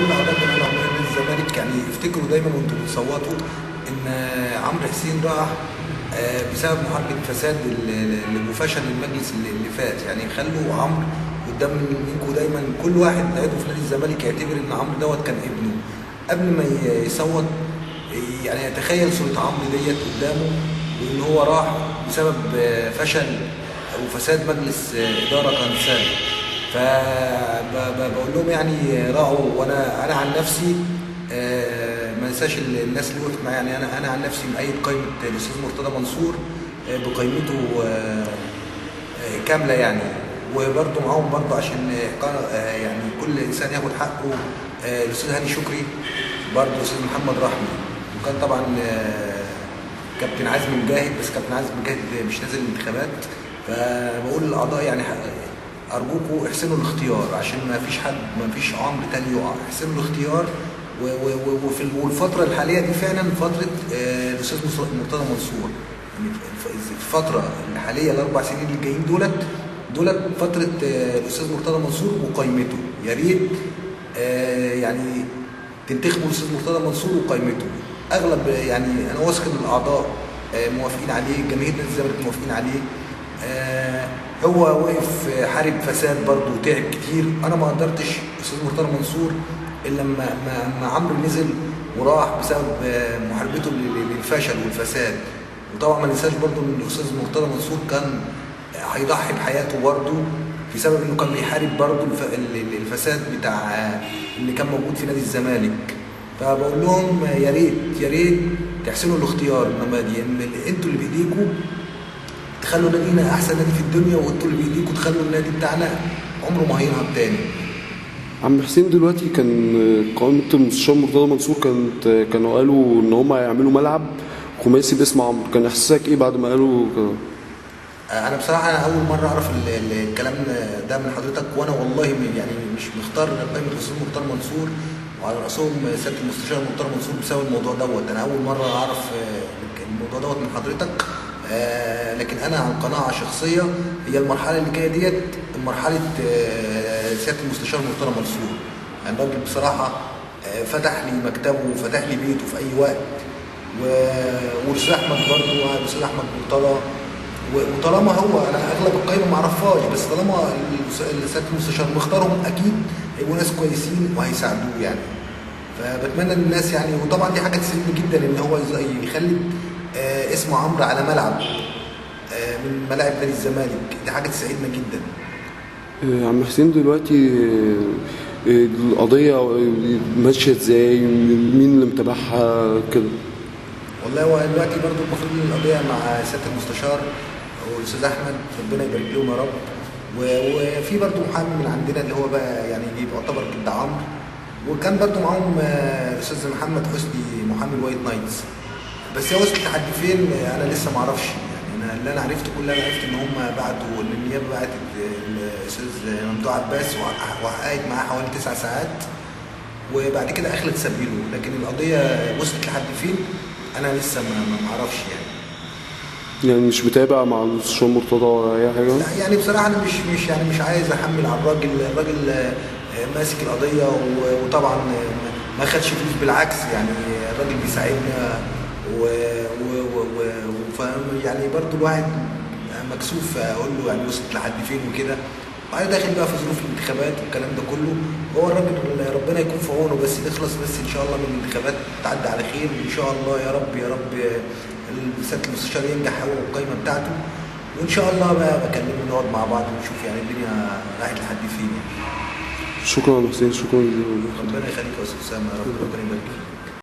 كل اعضاء جمعيه العموميه لنادي الزمالك يعني افتكروا دايما وانتم بتصوتوا ان عمرو حسين راح بسبب محاربه فساد وفشل المجلس اللي فات. يعني خلوا عمرو قدام منكم دايما، كل واحد عضو في نادي الزمالك يعتبر ان عمرو دوت كان ابنه قبل ما يصوت. يعني يتخيل صوره عمرو ديت قدامه، وان هو راح بسبب فشل وفساد مجلس اداره كان سابق. فبقول لهم يعني راعوا. وانا عن نفسي ما انساش الناس اللي وقفت معايا. يعني انا عن نفسي مؤيد قائمه الاستاذ مرتضى منصور بقائمته كامله يعني. وبرضه معاهم برضه عشان يعني كل انسان ياخد حقه. الاستاذ هاني شكري، برضه الاستاذ محمد رحمي، وكان طبعا كابتن عزمي مجاهد، بس كابتن عزمي مجاهد مش نازل الانتخابات. فبقول للاعضاء يعني ارجوكم احسنوا الاختيار، عشان ما فيش عمر تاني يقع. احسنوا الاختيار. وفي الفتره الحاليه دي فعلا فتره الاستاذ مرتضى منصور. يعني الفتره الحاليه الاربع سنين اللي جايين دولت فتره الاستاذ مرتضى منصور وقائمته. يا ريت يعني تنتخبوا الاستاذ مرتضى منصور وقائمته. اغلب يعني انا واثق ان الاعضاء موافقين عليه، جماهير نادي الزمالك موافقين عليه. هو وقف حارب فساد برضه وتعب كتير. انا ما قدرتش الاستاذ مرتضى منصور الا لما عمرو نزل وراح بسبب محاربته للفشل والفساد. وطبعا ما ننساش برضه ان الاستاذ مرتضى منصور كان هيضحي بحياته برضه بسبب انه كان بيحارب برضه الفساد بتاع اللي كان موجود في نادي الزمالك. فبقول لهم يا ريت تحسنوا الاختيار. انما دي انتوا اللي بايديكم تخلوا نادينا احسن نادي في الدنيا، وانتوا اللي بايديكم تخلوا النادي بتاعنا عمره ما هينهض تاني. عم حسين، دلوقتي كان قائمة المستشار مرتضى منصور كانوا قالوا ان هم هيعملوا ملعب خماسي باسم عمرو. كان احساسك ايه بعد ما قالوا كده؟ انا بصراحه اول مره اعرف الكلام ده من حضرتك، وانا والله يعني مش مختار قائمه الاستاذ مرتضى منصور وعلى راسهم سياده المستشار مرتضى منصور بسبب الموضوع دوت. انا اول مره اعرف الموضوع دوت من حضرتك. لكن انا عن قناعه شخصيه، هي المرحله اللي جايه ديت مرحله سياده المستشار مرتضى منصور. يعني الراجل بصراحه فتح لي مكتبه وفتح لي بيته في اي وقت. والاستاذ احمد برضه، الاستاذ احمد مرتضى. وطالما هو انا اغلب القايمه ما اعرفهاش، بس طالما سياده المستشار مختارهم اكيد هيبقوا ناس كويسين وهيساعدوه يعني. فبتمنى الناس يعني، وطبعا دي حاجه تسعدني جدا ان هو يخلي اسم عمرو على ملعب من ملاعب نادي الزمالك. دي حاجه تسعدنا جدا. عم حسين، دلوقتي القضيه ماشيه ازاي؟ مين اللي متابعها كده؟ والله هو دلوقتي برضه المفروض ان القضيه مع سياده المستشار والاستاذ احمد، ربنا يبارك لهم يا رب. وفي برضه محامي من عندنا اللي هو بقى يعني بيعتبر جد عمرو. وكان برضه معاهم الاستاذ محمد حسني محامي الوايت نايتس. بس هي وصلت لحد فين انا لسه ما اعرفش. يعني انا اللي انا عرفته ان هم بعتوا النيابه، بعتت الاستاذ ممدوح عباس وحققت معاه حوالي 9 ساعات، وبعد كده اخلت سبيله. لكن القضيه وصلت لحد فين انا لسه ما اعرفش يعني مش متابع مع المستشار مرتضى ولا اي حاجه؟ لا يعني بصراحه انا مش عايز احمل على الراجل ماسك القضيه. وطبعا ما خدش فلوس، بالعكس يعني الراجل بيساعدنا. يعني برضو الواحد مكسوف اقول له يعني وصلت لحد فين وكده. وبعدين داخل بقى في ظروف الانتخابات والكلام ده كله. هو الراجل ربنا يكون في عونه، بس نخلص بس ان شاء الله من الانتخابات تعدي على خير ان شاء الله. يا رب سياده المستشار ينجح هو والقايمه بتاعته. وان شاء الله بقى بكلمه نقعد مع بعض ونشوف يعني الدنيا راحت لحد فين يعني. شكرا يا حسين، شكرا. ربنا يخليك يا استاذ اسامه، يا رب ربنا يبارك فيك.